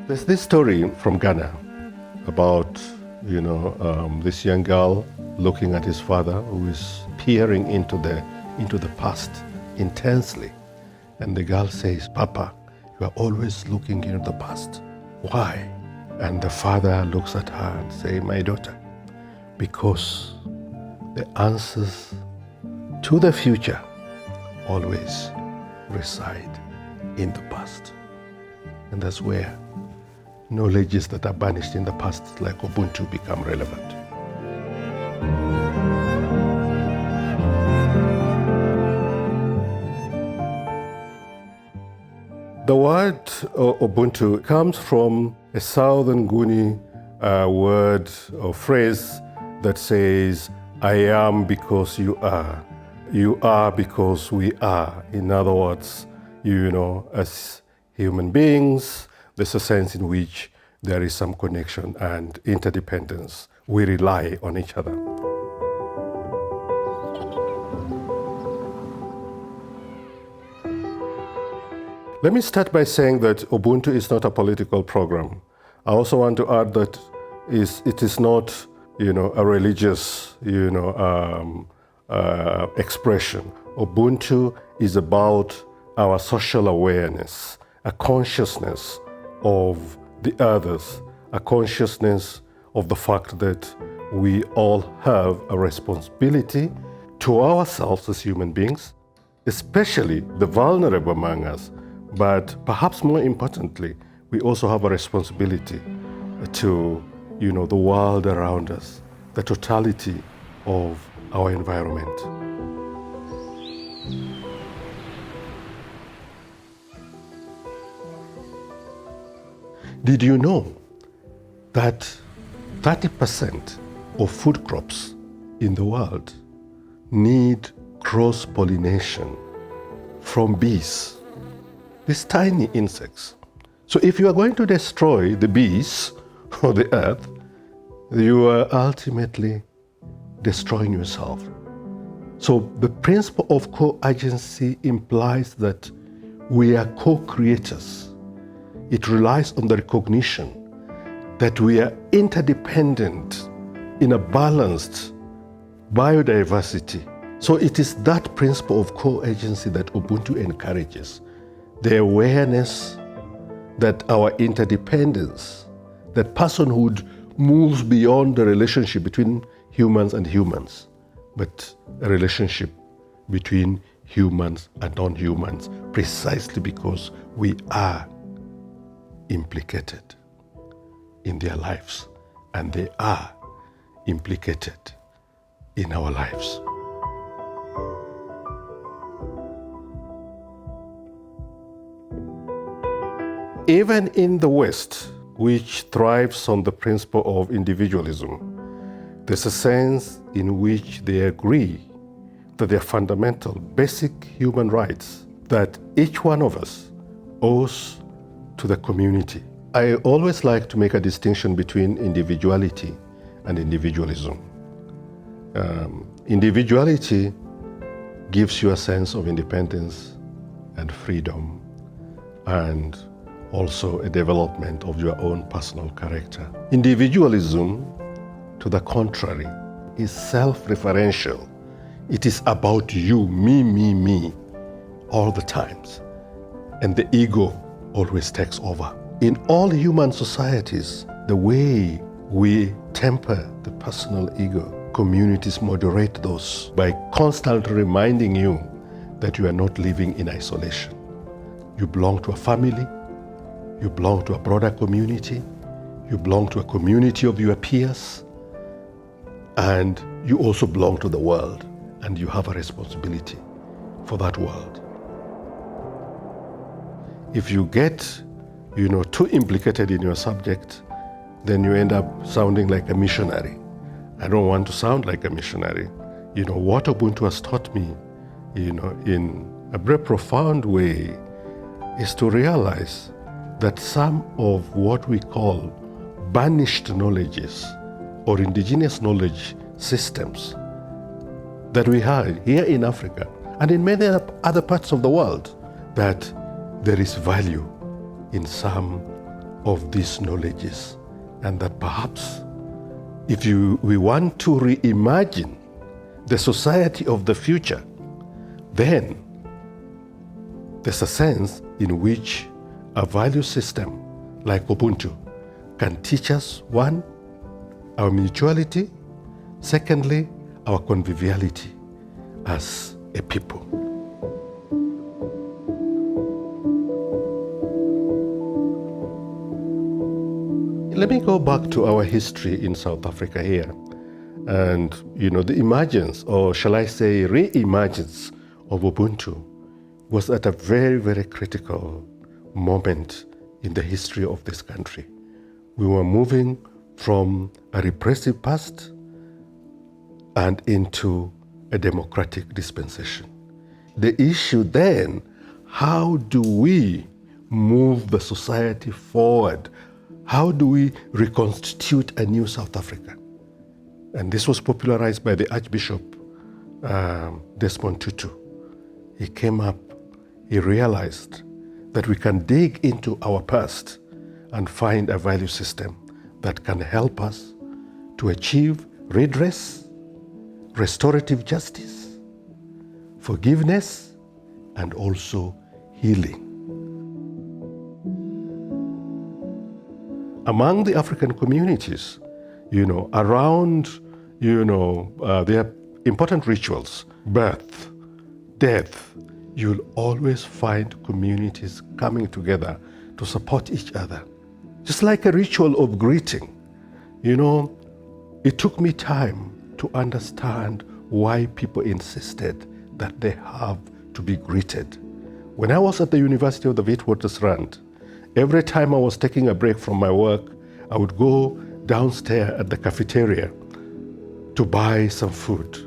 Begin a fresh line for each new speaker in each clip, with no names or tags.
There's this story from Ghana about, this young girl looking at his father who is peering into the past intensely. And the girl says, "Papa, you are always looking into the past. Why?" And the father looks at her and says, "My daughter, because the answers to the future always reside in the past." And that's where knowledges that are banished in the past, like Ubuntu, become relevant. The word Ubuntu comes from a southern Nguni word or phrase that says, "I am because you are. You are because we are." In other words, as human beings, there's a sense in which there is some connection and interdependence. We rely on each other. Let me start by saying that Ubuntu is not a political program. I also want to add that it is not, a religious, expression. Ubuntu is about our social awareness, a consciousness of the others, a consciousness of the fact that we all have a responsibility to ourselves as human beings, especially the vulnerable among us. But perhaps more importantly, we also have a responsibility to, the world around us, the totality of our environment. Did you know that 30% of food crops in the world need cross-pollination from bees? These tiny insects. So if you are going to destroy the bees or the earth, you are ultimately destroying yourself. So the principle of coagency implies that we are co-creators. It relies on the recognition that we are interdependent in a balanced biodiversity. So it is that principle of coagency that Ubuntu encourages. The awareness that our interdependence, that personhood moves beyond the relationship between humans and humans, but a relationship between humans and non-humans, precisely because we are implicated in their lives and they are implicated in our lives. Even in the West, which thrives on the principle of individualism, there's a sense in which they agree that they are fundamental, basic human rights that each one of us owes to the community. I always like to make a distinction between individuality and individualism. Individuality gives you a sense of independence and freedom and also a development of your own personal character. Individualism, to the contrary, is self-referential. It is about you, me, all the times. And the ego always takes over. In all human societies, the way we temper the personal ego, communities moderate those by constantly reminding you that you are not living in isolation. You belong to a family, you belong to a broader community, you belong to a community of your peers, and you also belong to the world, and you have a responsibility for that world. If you get, too implicated in your subject, then you end up sounding like a missionary. I don't want to sound like a missionary. What Ubuntu has taught me, in a very profound way, is to realize that some of what we call banished knowledges or indigenous knowledge systems that we have here in Africa and in many other parts of the world, that there is value in some of these knowledges, and that perhaps if we want to reimagine the society of the future, then there's a sense in which a value system like Ubuntu can teach us, one, our mutuality, secondly, our conviviality as a people. Let me go back to our history in South Africa here. And, the emergence, or shall I say re-emergence of Ubuntu was at a very, very critical moment in the history of this country. We were moving from a repressive past and into a democratic dispensation. The issue then, how do we move the society forward? How do we reconstitute a new South Africa? And this was popularized by the Archbishop Desmond Tutu. He came up, he realized that we can dig into our past and find a value system that can help us to achieve redress, restorative justice, forgiveness, and also healing. Among the African communities, around, their important rituals, birth, death, you'll always find communities coming together to support each other. Just like a ritual of greeting. It took me time to understand why people insisted that they have to be greeted. When I was at the University of the Witwatersrand, every time I was taking a break from my work, I would go downstairs at the cafeteria to buy some food.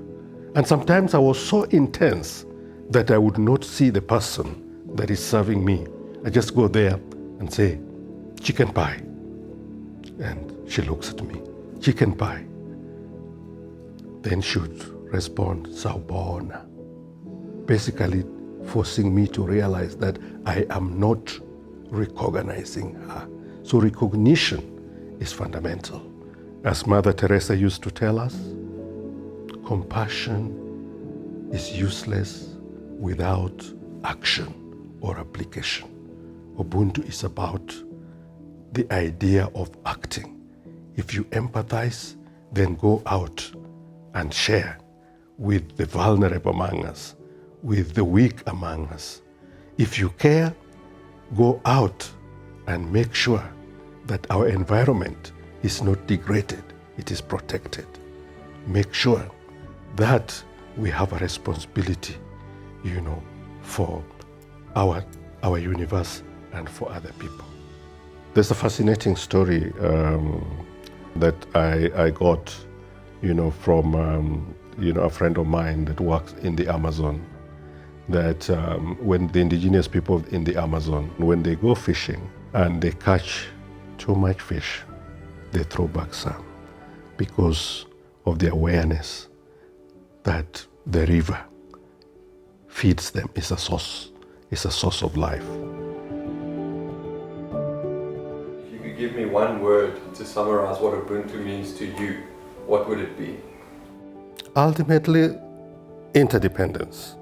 And sometimes I was so intense that I would not see the person that is serving me. I just go there and say, chicken pie. And she looks at me, chicken pie. Then she would respond, sawubona. Basically forcing me to realize that I am not recognizing her. So recognition is fundamental. As Mother Teresa used to tell us, compassion is useless without action or application. Ubuntu is about the idea of acting. If you empathize, then go out and share with the vulnerable among us, with the weak among us. If you care, go out and make sure that our environment is not degraded, it is protected. Make sure that we have a responsibility, for our universe and for other people. There's a fascinating story that I got, from, a friend of mine that works in the Amazon, that when the indigenous people in the Amazon, when they go fishing and they catch too much fish, they throw back some because of the awareness that the river feeds them, is a source of life.
If you could give me one word to summarize what Ubuntu means to you, what would it be?
Ultimately, interdependence.